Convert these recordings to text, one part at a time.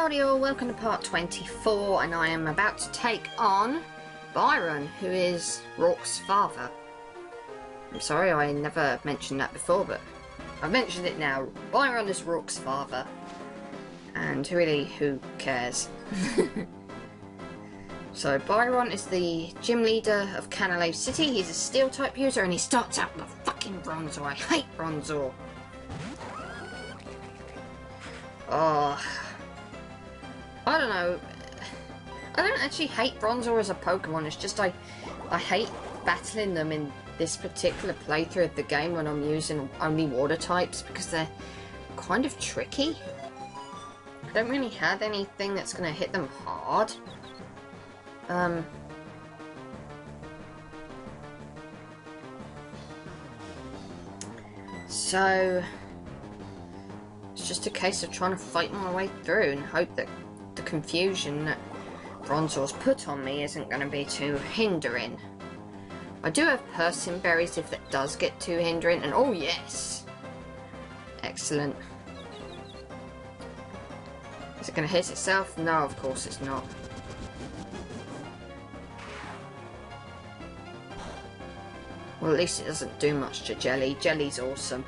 Howdy all, welcome to part 24, and I am about to take on Byron, who is Rourke's father. I'm sorry I never mentioned that before, but I've mentioned it now. Byron is Rourke's father. And really, who cares? So Byron is the gym leader of Canalave City. He's a steel type user and he starts out with a fucking Bronzor. I hate Bronzor. Oh, I don't know. I don't actually hate Bronzor as a Pokemon. It's just I hate battling them in this particular playthrough of the game when I'm using only water types because they're kind of tricky. I don't really have anything that's going to hit them hard. So it's just a case of trying to fight my way through and hope that the confusion that Bronzor's put on me isn't going to be too hindering. I do have Persimmon berries if that does get too hindering, and oh yes! Excellent. Is it going to hit itself? No, of course it's not. Well, at least it doesn't do much to Jelly. Jelly's awesome.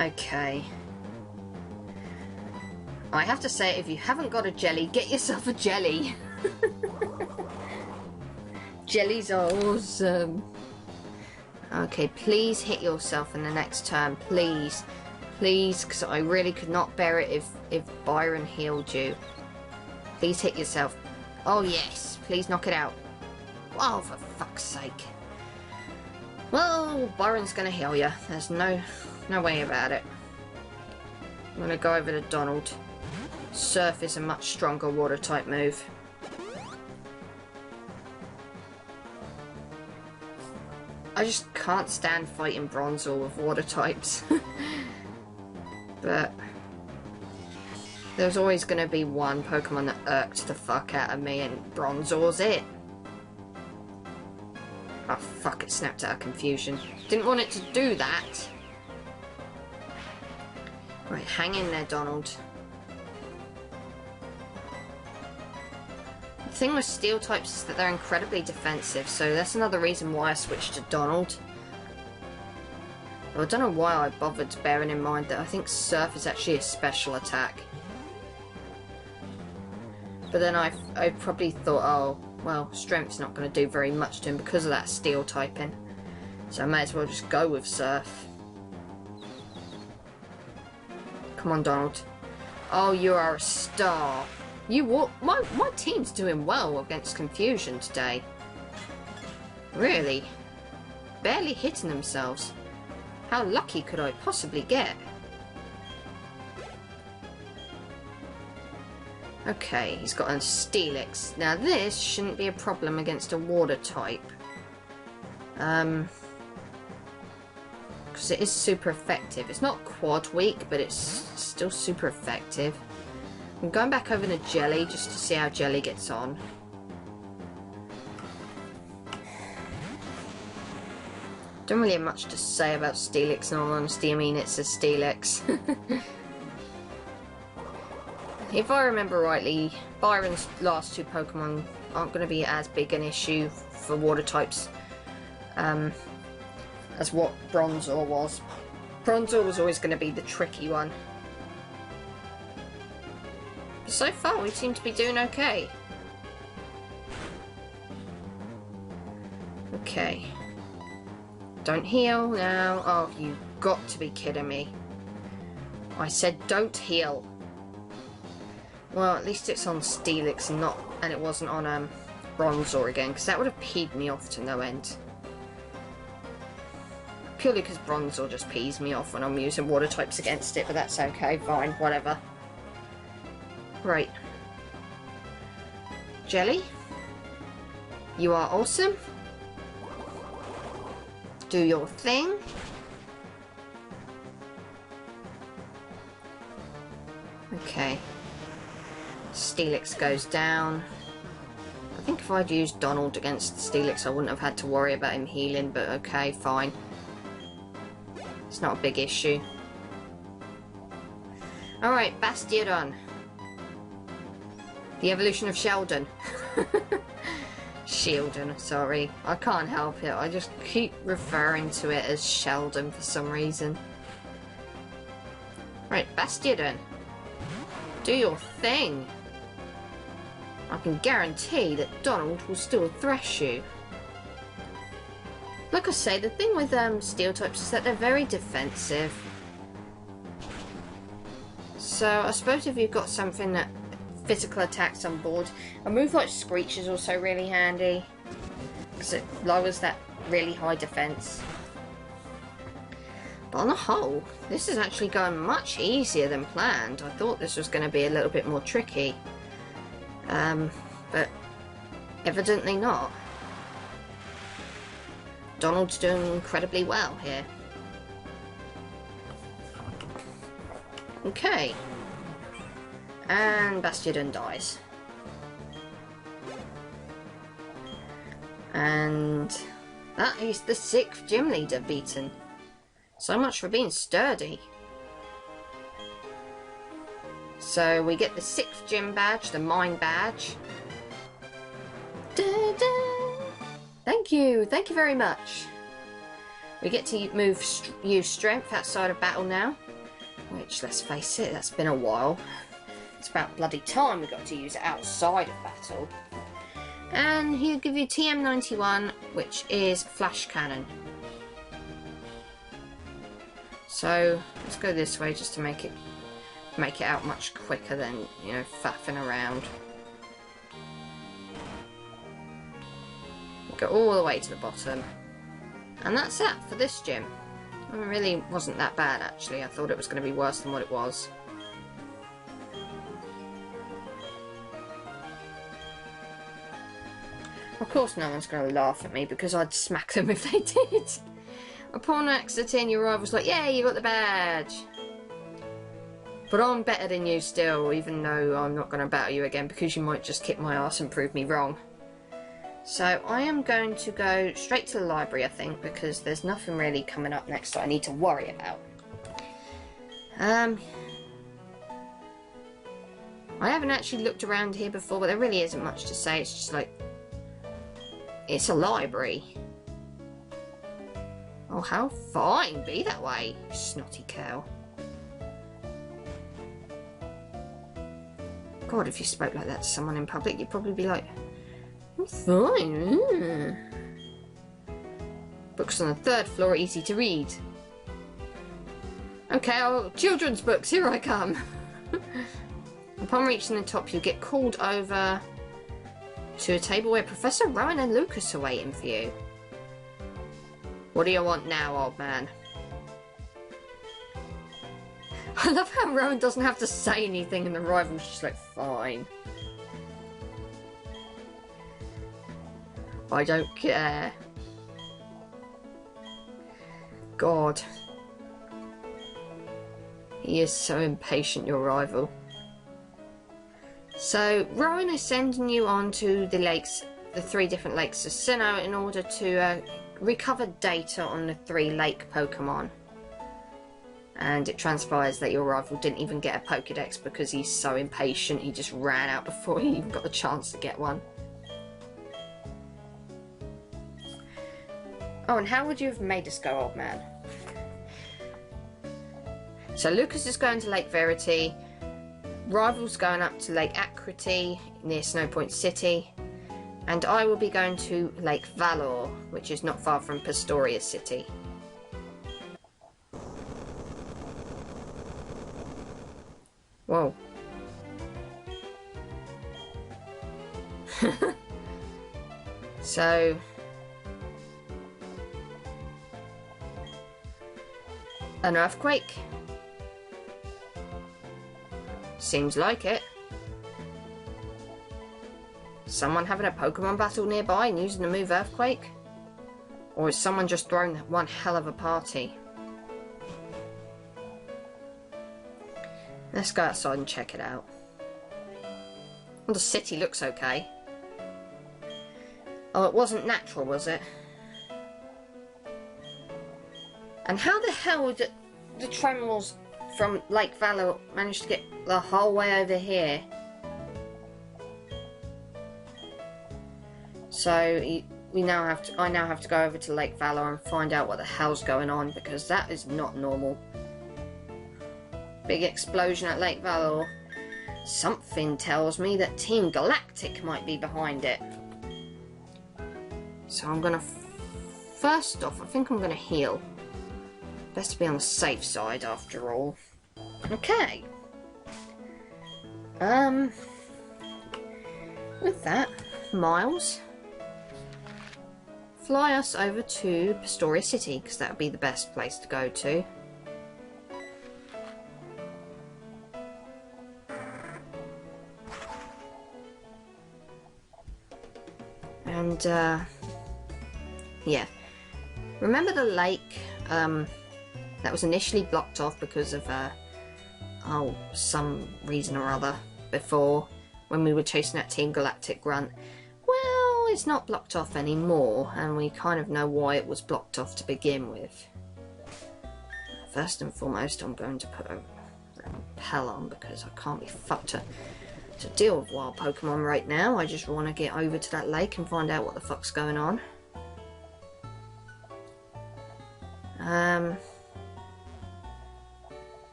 Okay. I have to say, if you haven't got a Jelly, get yourself a Jelly. Jellies are awesome. Okay, please hit yourself in the next turn. Please. Please, because I really could not bear it if Byron healed you. Please hit yourself. Oh yes, please knock it out. Oh, for fuck's sake. Well, Byron's gonna heal you. There's no way about it. I'm gonna go over to Donald. Surf is a much stronger water type move. I just can't stand fighting Bronzor with water types. But there's always going to be one Pokemon that irked the fuck out of me, and Bronzor's it. Oh fuck, it snapped out of confusion. Didn't want it to do that. Right, hang in there, Donald. The thing with steel types is that they're incredibly defensive, so that's another reason why I switched to Donald. Well, I don't know why I bothered bearing in mind that I think Surf is actually a special attack. But then I probably thought, oh, well, Strength's not going to do very much to him because of that steel typing. So I may as well just go with Surf. Come on, Donald. Oh, you are a star. My team's doing well against Confusion today. Really? Barely hitting themselves. How lucky could I possibly get? Okay, he's got a Steelix. Now this shouldn't be a problem against a water type. Because it is super effective. It's not quad weak, but it's still super effective. I'm going back over to Jelly just to see how Jelly gets on. Don't really have much to say about Steelix in all honesty. I mean, it's a Steelix. If I remember rightly, Byron's last two Pokemon aren't going to be as big an issue for water types as what Bronzor was. Bronzor was always going to be the tricky one. But so far we seem to be doing okay. Okay. Don't heal now. Oh, you've got to be kidding me. I said don't heal. Well, at least it's on Steelix and it wasn't on Bronzor again, because that would have peed me off to no end. Purely because Bronzor just pees me off when I'm using water types against it, but that's okay, fine, whatever. Right. Jelly? You are awesome. Do your thing. Okay. Steelix goes down. I think if I'd used Donald against Steelix I wouldn't have had to worry about him healing, but okay, fine. It's not a big issue. Alright, Bastiodon. The evolution of Sheldon. Sheldon, sorry. I can't help it. I just keep referring to it as Sheldon for some reason. Right, Bastiodon. Do your thing. I can guarantee that Donald will still thrash you. Like I say, the thing with steel types is that they're very defensive. So I suppose if you've got something that physical attacks on board, a move like Screech is also really handy because it lowers that really high defense. But on the whole, this is actually going much easier than planned. I thought this was going to be a little bit more tricky, but evidently not. Donald's doing incredibly well here. Okay. And Bastiodon dies. And that is the 6th gym leader beaten. So much for being sturdy. So we get the 6th gym badge, the mine badge. Da -da. Thank you very much. We get to use strength outside of battle now. Which, let's face it, that's been a while. It's about bloody time we got to use it outside of battle. And he'll give you TM91, which is flash cannon. So let's go this way just to make it out much quicker than, you know, faffing around. Go all the way to the bottom. And that's it for this gym. It really wasn't that bad actually. I thought it was going to be worse than what it was. Of course no one's going to laugh at me because I'd smack them if they did. Upon exiting, your rival's like, yay, you got the badge. But I'm better than you still, even though I'm not going to battle you again because you might just kick my ass and prove me wrong. So I am going to go straight to the library, I think, because there's nothing really coming up next that I need to worry about. I haven't actually looked around here before, but there really isn't much to say. It's just like, it's a library. Oh, how fine. Be that way, you snotty cow. God, if you spoke like that to someone in public, you'd probably be like, I'm fine. Books on the 3rd floor, easy to read. Okay, children's books, here I come. Upon reaching the top, you'll get called over to a table where Professor Rowan and Lucas are waiting for you. What do you want now, old man? I love how Rowan doesn't have to say anything and the rival's just like, fine. I don't care. God. He is so impatient, your rival. So, Rowan is sending you on to the lakes, the 3 different lakes of Sinnoh, in order to recover data on the 3 lake Pokémon. And it transpires that your rival didn't even get a Pokédex because he's so impatient, he just ran out before he even got the chance to get one. Oh, and how would you have made us go, old man? So Lucas is going to Lake Verity, Rival's going up to Lake Acrity near Snowpoint City, and I will be going to Lake Valor, which is not far from Pastoria City. Whoa. So... an earthquake? Seems like it. Someone having a Pokemon battle nearby and using the move Earthquake? Or is someone just throwing one hell of a party? Let's go outside and check it out. Well, the city looks okay. Oh, it wasn't natural, was it? And how the hell would the tremors from Lake Valor managed to get the whole way over here. So I now have to go over to Lake Valor and find out what the hell's going on, because that is not normal. Big explosion at Lake Valor. Something tells me that Team Galactic might be behind it. So I'm gonna, first off, I think I'm gonna heal. Best to be on the safe side after all. Okay. With that, Miles, fly us over to Pastoria City, because that would be the best place to go to. And, yeah. Remember the lake that was initially blocked off because of, some reason or other before, when we were chasing that Team Galactic grunt? Well, it's not blocked off anymore, and we kind of know why it was blocked off to begin with. First and foremost, I'm going to put a repel on, because I can't be fucked to deal with wild Pokemon right now. I just want to get over to that lake and find out what the fuck's going on.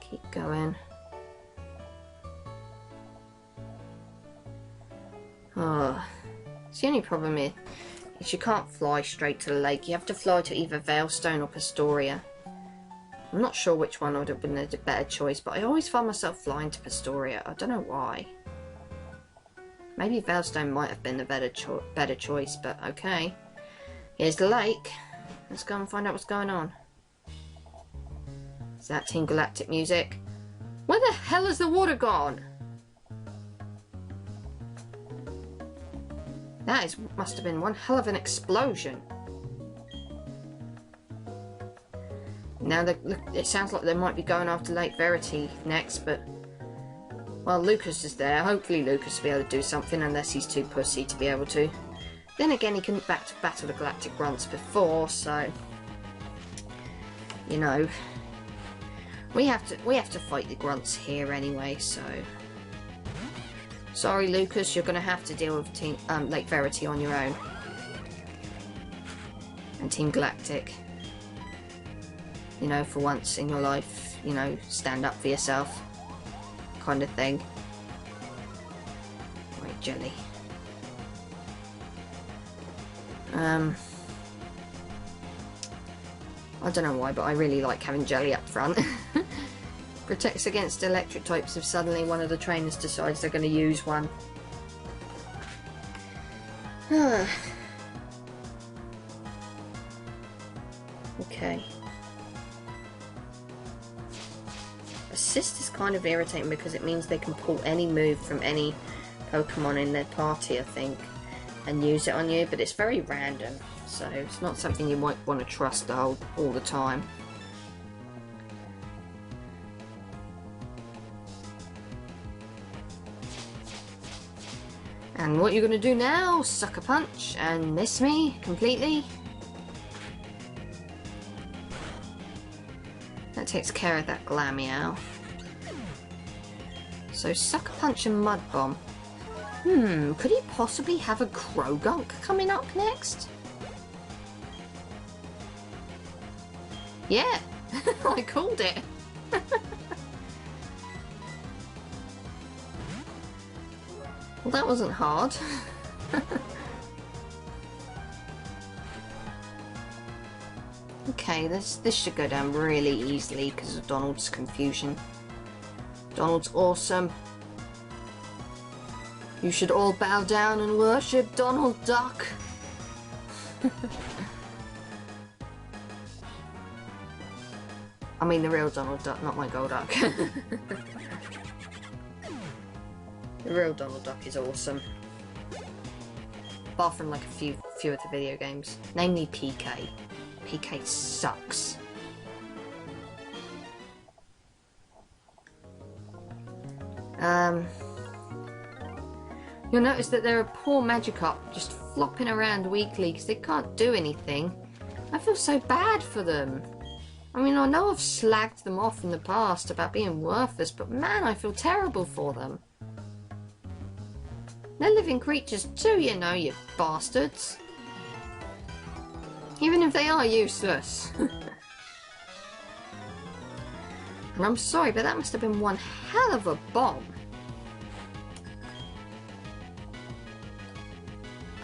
Keep going. Oh, it's the only problem is you can't fly straight to the lake. You have to fly to either Veilstone or Pastoria. I'm not sure which one would have been a better choice, but I always find myself flying to Pastoria. I don't know why. Maybe Veilstone might have been the better choice, but okay. Here's the lake. Let's go and find out what's going on. Is that Team Galactic music? Where the hell has the water gone? That must have been one hell of an explosion. Now it sounds like they might be going after Lake Verity next, but well, Lucas is there. Hopefully Lucas will be able to do something, unless he's too pussy to be able to. Then again, he couldn't battle the Galactic Grunts before, so you know, we have to fight the Grunts here anyway. So sorry, Lucas, you're going to have to deal with Lake Verity on your own, and Team Galactic. You know, for once in your life, you know, stand up for yourself, kind of thing. Right, Jelly. I don't know why, but I really like having Jelly up front. Protects against electric types if suddenly one of the trainers decides they're going to use one. Okay. Assist is kind of irritating because it means they can pull any move from any Pokemon in their party, I think, and use it on you, but it's very random, so it's not something you might want to trust all the time. And what you're going to do now? Sucker Punch and miss me completely? That takes care of that Glameow. So Sucker Punch and Mud Bomb. Could he possibly have a Krogunk coming up next? Yeah, I called it. Well, that wasn't hard. Okay, this should go down really easily because of Donald's confusion. Donald's awesome. You should all bow down and worship Donald Duck. I mean the real Donald Duck, not my Golduck. The real Donald Duck is awesome. Apart from like a few of the video games. Namely PK. PK sucks. You'll notice that there are poor Magikarp just flopping around weakly because they can't do anything. I feel so bad for them. I mean, I know I've slagged them off in the past about being worthless, but man, I feel terrible for them. They're living creatures too, you know, you bastards. Even if they are useless. And I'm sorry, but that must have been one hell of a bomb.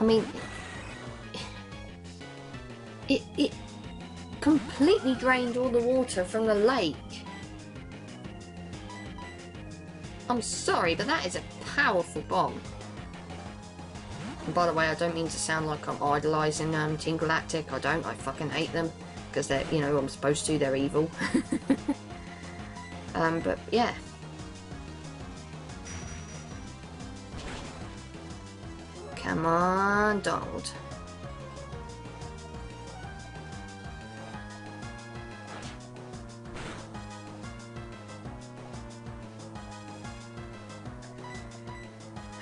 I mean, it completely drained all the water from the lake. I'm sorry, but that is a powerful bomb. And by the way, I don't mean to sound like I'm idolising Team Galactic. I don't. I fucking hate them. Because they're, you know, I'm supposed to. They're evil. But yeah. Come on, Donald.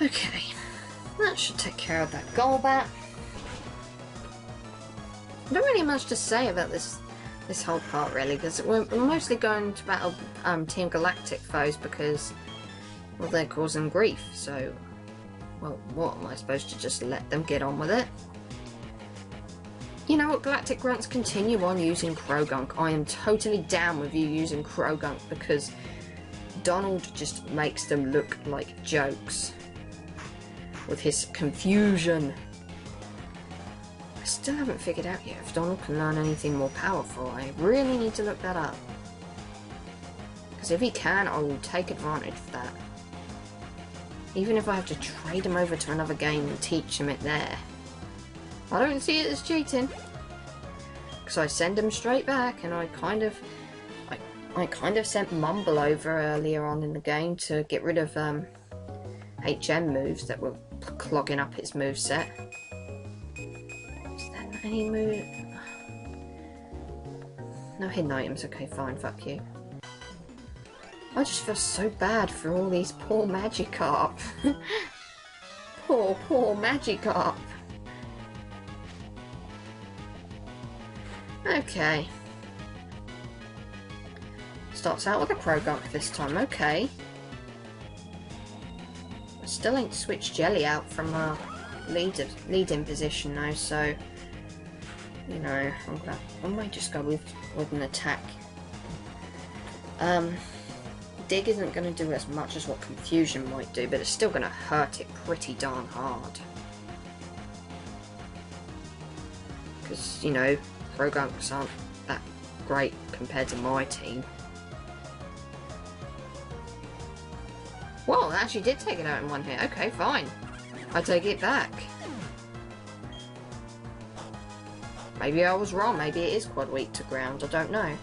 Okay, that should take care of that Golbat. I don't really have much to say about this whole part really, because we're mostly going to battle Team Galactic foes because, well, they're causing grief. So, well, what am I supposed to just let them get on with it? You know what, Galactic Grunts, continue on using Krogunk. I am totally down with you using Krogunk because Donald just makes them look like jokes with his confusion. I still haven't figured out yet if Donald can learn anything more powerful. I really need to look that up. Because if he can, I will take advantage of that. Even if I have to trade him over to another game and teach him it there. I don't see it as cheating. Because I send him straight back, and I kind of sent Mumble over earlier on in the game to get rid of HM moves that were clogging up its moveset. Is there any move? No hidden items. Okay, fine. Fuck you. I just feel so bad for all these poor Magikarp. poor Magikarp. Okay. Starts out with a Krogunk this time. Okay. I still ain't switched Jelly out from our lead-in position though, so you know, I might just go with an attack. Dig isn't going to do as much as what Confusion might do, but it's still going to hurt it pretty darn hard. Because, you know, Krogunks aren't that great compared to my team. Well, it actually did take it out in one hit. Okay, fine. I take it back. Maybe I was wrong. Maybe it is quad weak to ground. I don't know.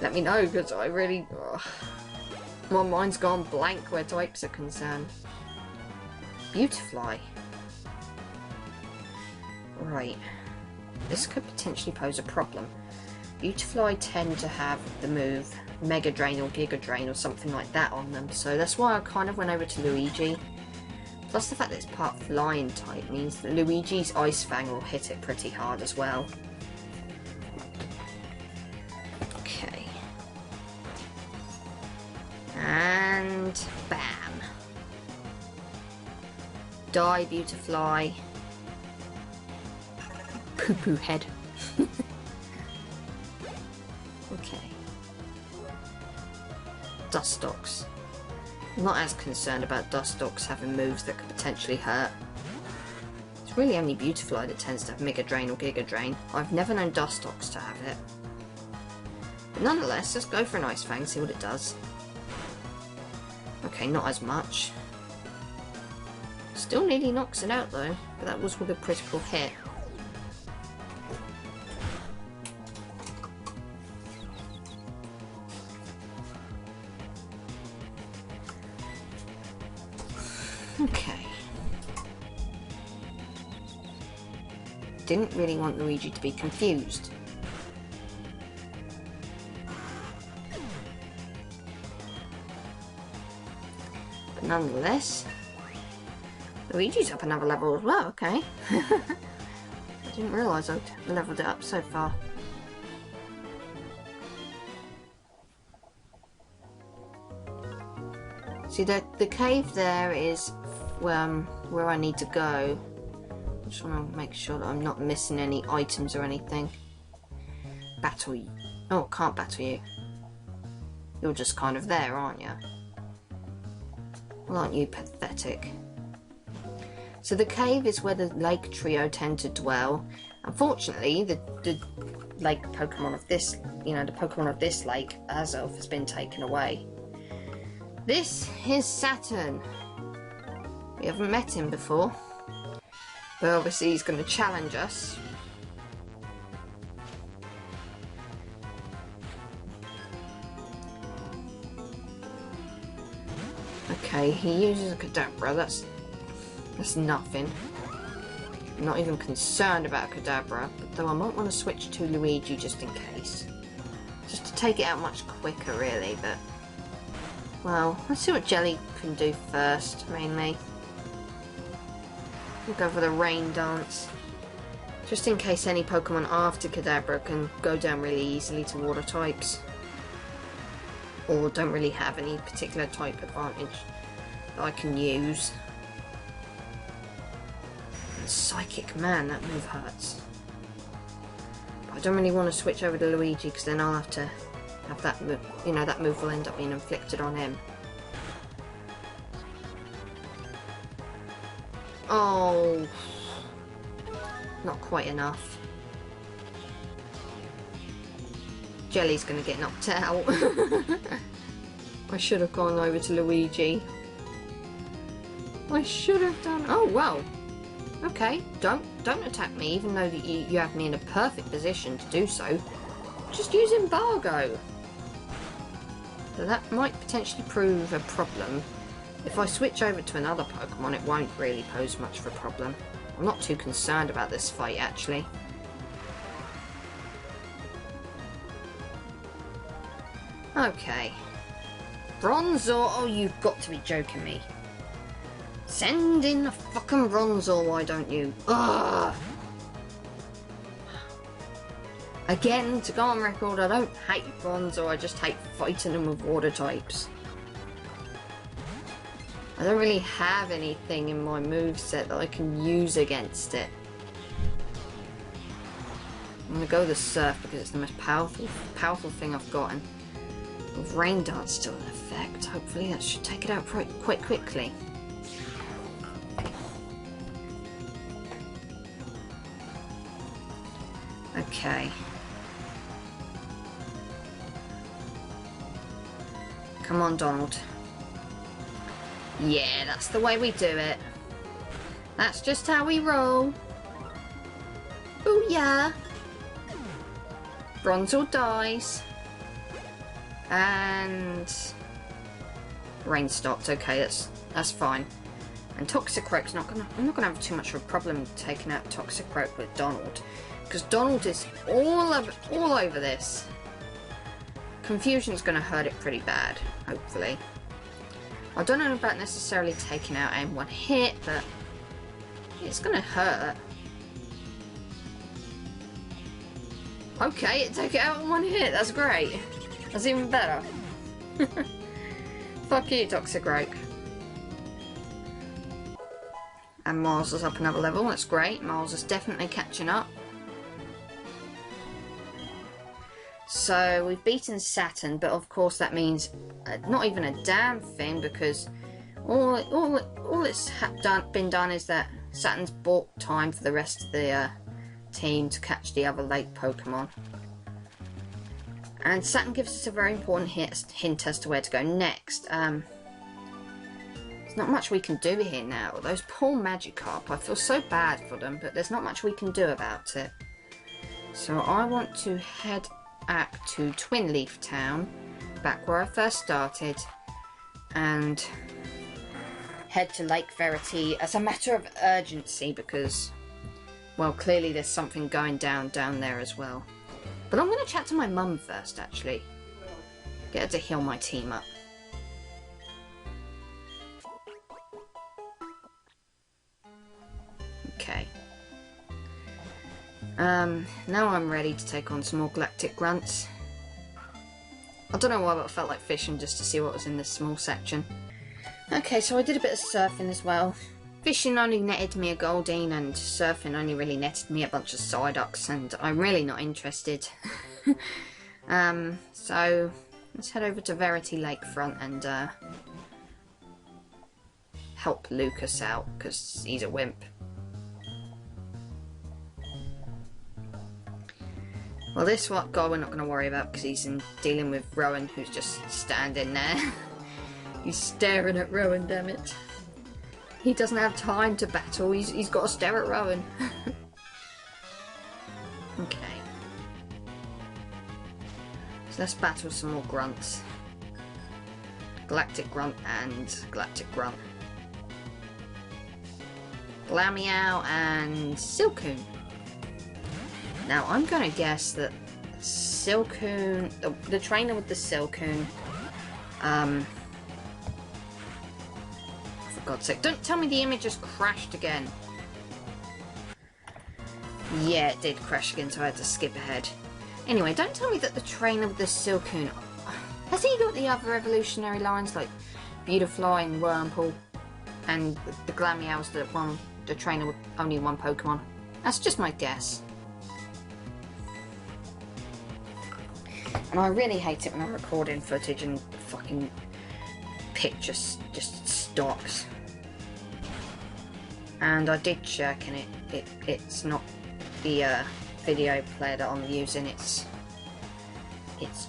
Let me know, because I really... my mind's gone blank where types are concerned. Beautifly. Right. This could potentially pose a problem. Beautifly tend to have the move Mega Drain or Giga Drain or something like that on them, so that's why I kind of went over to Luigi. Plus the fact that it's part flying type means that Luigi's Ice Fang will hit it pretty hard as well. Okay. And bam. Die, Beautifly. Poo-poo head. Okay. Dustox. I'm not as concerned about Dustox having moves that could potentially hurt. It's really only Beautifly that tends to have Mega Drain or Giga Drain. I've never known Dustox to have it. But nonetheless, let's go for an Ice Fang, see what it does. Okay, not as much. Still nearly knocks it out though, but that was with a critical hit. Okay. Didn't really want Luigi to be confused. But nonetheless, Luigi's up another level as well, okay. Didn't realise I'd leveled it up so far. See, the cave there is where I need to go. I just want to make sure that I'm not missing any items or anything. Battle you. Oh, can't battle you. You're just kind of there, aren't you? Well, aren't you pathetic? So the cave is where the lake trio tend to dwell. Unfortunately, the lake Pokemon of this, you know, the Pokemon of this lake, Azelf, has been taken away. This is Saturn. We haven't met him before, but obviously he's going to challenge us. Okay, he uses a Kadabra. That's nothing. I'm not even concerned about a Kadabra, but though I might want to switch to Luigi just in case. Just to take it out much quicker, really, but... Well, let's see what Jelly can do first, mainly. We'll go for the Rain Dance. Just in case any Pokemon after Kadabra can go down really easily to water types. Or don't really have any particular type advantage that I can use. And Psychic, man, that move hurts. But I don't really want to switch over to Luigi because then I'll have to have that move, you know, that move will end up being inflicted on him. Oh, not quite enough. Jelly's gonna get knocked out. I should have gone over to Luigi. I should have done. Oh well. Okay, don't attack me, even though you have me in a perfect position to do so. Just use Embargo. So that might potentially prove a problem. If I switch over to another Pokemon, it won't really pose much of a problem. I'm not too concerned about this fight, actually. Okay. Bronzor, oh, you've got to be joking me. Send in a fucking Bronzor, why don't you? Ugh! Again, to go on record, I don't hate Bronzor, I just hate fighting them with water types. I don't really have anything in my moveset that I can use against it. I'm gonna go with the Surf because it's the most powerful thing I've got, and with Rain Dance still in effect, hopefully that should take it out quite quickly. Okay. Come on, Donald. Yeah, that's the way we do it. That's just how we roll. Booyah! Bronzor dies. And... Rain stopped. Okay, that's fine. And Toxicroak's I'm not gonna have too much of a problem taking out Toxicroak with Donald. Because Donald is all over this. Confusion's gonna hurt it pretty bad, hopefully. I don't know about necessarily taking out in one hit, but it's gonna hurt. Okay, it took it out in one hit. That's great. That's even better. Fuck you, Toxicroak. And Miles is up another level. That's great. Miles is definitely catching up. So we've beaten Saturn, but of course that means not even a damn thing, because all it's been done is that Saturn's bought time for the rest of the team to catch the other lake Pokemon. And Saturn gives us a very important hint as to where to go next. There's not much we can do here now. Those poor Magikarp, I feel so bad for them, but there's not much we can do about it. So I want to head back to Twin Leaf Town, back where I first started, and head to Lake Verity as a matter of urgency because, well, clearly there's something going down there as well. But I'm going to chat to my mum first, actually. Get her to heal my team up. Okay. Now I'm ready to take on some more galactic grunts. I don't know why, but I felt like fishing just to see what was in this small section. Okay, so I did a bit of surfing as well. Fishing only netted me a Goldine, and surfing only really netted me a bunch of Psyducks, and I'm really not interested. So let's head over to Verity Lakefront and help Lucas out, because he's a wimp. Well, this guy we're not going to worry about because he's dealing with Rowan, who's just standing there. He's staring at Rowan, damn it. He doesn't have time to battle, he's got to stare at Rowan. Okay. So let's battle some more grunts. Galactic Grunt and Galactic Grunt. Glameow and Silcoon. Now I'm going to guess that Silcoon, the trainer with the Silcoon, for God's sake, don't tell me the image just crashed again. Yeah, it did crash again, so I had to skip ahead. Anyway, don't tell me that the trainer with the Silcoon, has he got the other evolutionary lines like Beautifly and Wurmple, and the Glameow's the trainer with only one Pokemon? That's just my guess. And I really hate it when I'm recording footage and fucking picture just stops. And I did check, and it's not the video player that I'm using. It's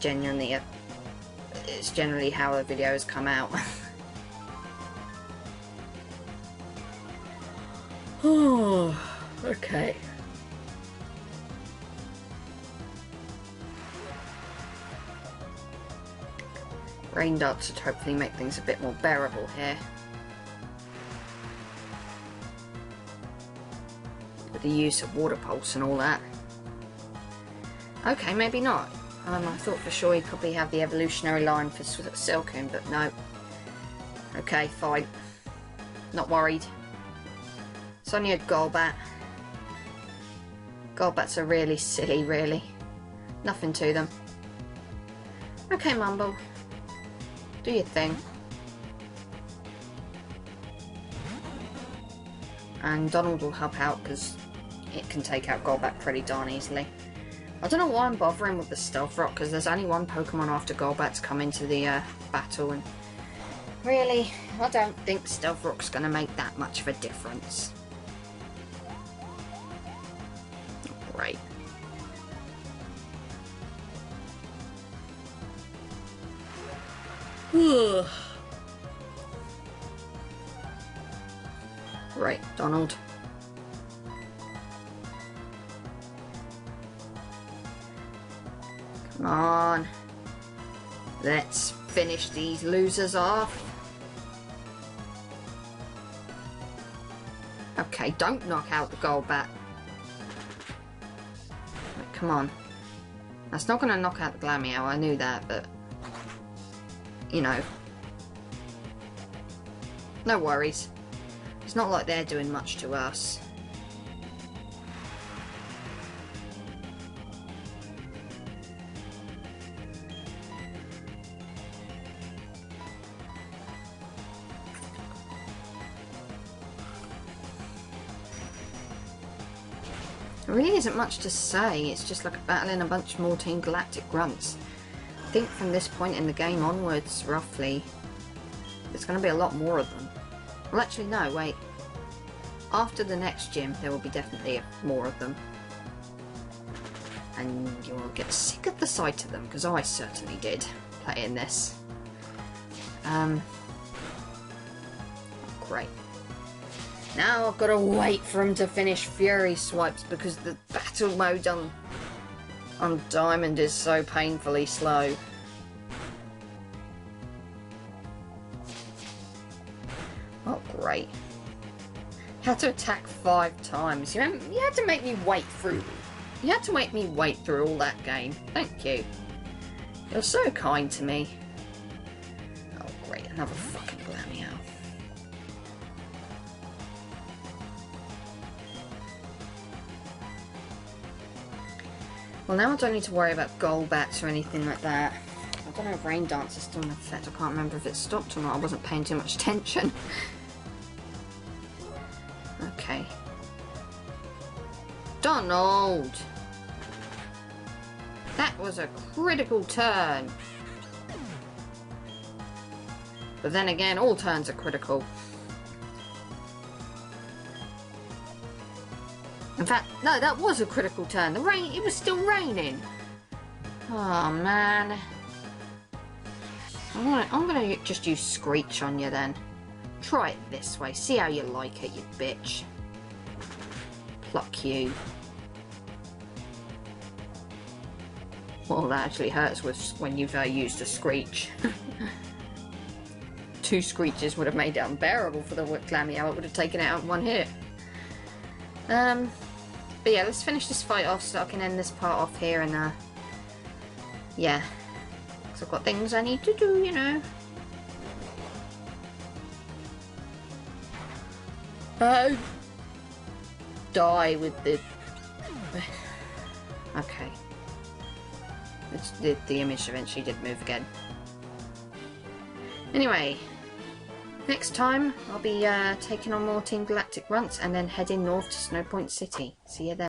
genuinely how the videos come out. Oh, okay. Rain darts should hopefully make things a bit more bearable here. With the use of Water Pulse and all that. Okay, maybe not. I thought for sure he'd probably have the evolutionary line for Silcoon, but no. Okay, fine. Not worried. It's only a Golbat. Golbats are really silly, really. Nothing to them. Okay, Mumble. Do your thing. And Donald will help out because it can take out Golbat pretty darn easily. I don't know why I'm bothering with the Stealth Rock, because there's only one Pokemon after Golbat's come into the battle, and really, I don't think Stealth Rock's going to make that much of a difference. Right. Right, Donald. Come on. Let's finish these losers off. Okay, don't knock out the Golbat. Right, come on. That's not going to knock out the Glameow, I knew that, but you know, no worries. It's not like they're doing much to us. There really isn't much to say, it's just like battling a bunch more Team Galactic grunts. I think from this point in the game onwards, roughly, there's going to be a lot more of them. Well, actually, no, wait. After the next gym, there will be definitely more of them. And you will get sick of the sight of them, because I certainly did, playing this. Great. Now I've got to wait for him to finish Fury Swipes, because the battle mode on Diamond is so painfully slow. Oh, great. You had to attack 5 times. You had to make me wait through. You had to make me wait through all that game. Thank you. You're so kind to me. Oh, great. Another fucking Glameow. Well, now I don't need to worry about goal bats or anything like that. I don't know if Rain Dance is still in effect. I can't remember if it stopped or not. I wasn't paying too much attention. Okay. Donald! That was a critical turn. But then again, all turns are critical. In fact, no, that was a critical turn. It was still raining. Oh, man. I'm gonna just use Screech on you then. Try it this way. See how you like it, you bitch. Pluck you. Well, that actually hurts when you've used a Screech. 2 Screeches would have made it unbearable for the Clamio. It would have taken it out in 1 hit. But yeah, let's finish this fight off so I can end this part off here and yeah. Because I've got things I need to do, you know. Die with the... Okay. The image eventually did move again. Anyway, next time I'll be taking on more Team Galactic Runts and then heading north to Snowpoint City. See you then.